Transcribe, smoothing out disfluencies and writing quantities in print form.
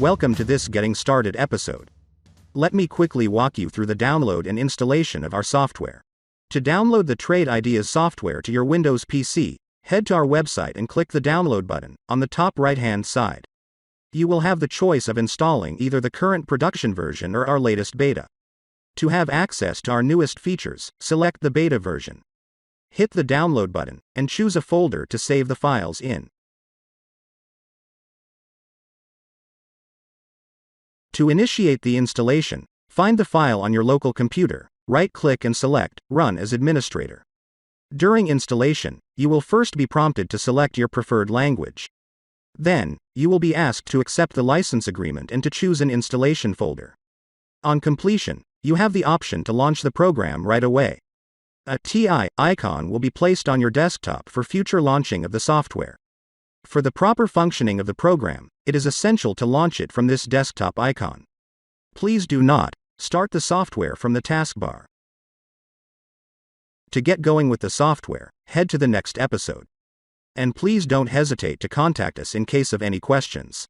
Welcome to this Getting Started episode. Let me quickly walk you through the download and installation of our software. To download the Trade Ideas software to your Windows PC, head to our website and click the download button on the top right-hand side. You will have the choice of installing either the current production version or our latest beta. To have access to our newest features, select the beta version. Hit the download button and choose a folder to save the files in. To initiate the installation, find the file on your local computer, right-click and select Run as Administrator. During installation, you will first be prompted to select your preferred language. Then, you will be asked to accept the license agreement and to choose an installation folder. On completion, you have the option to launch the program right away. A TI icon will be placed on your desktop for future launching of the software. For the proper functioning of the program, it is essential to launch it from this desktop icon. Please do not start the software from the taskbar. To get going with the software, head to the next episode. And please don't hesitate to contact us in case of any questions.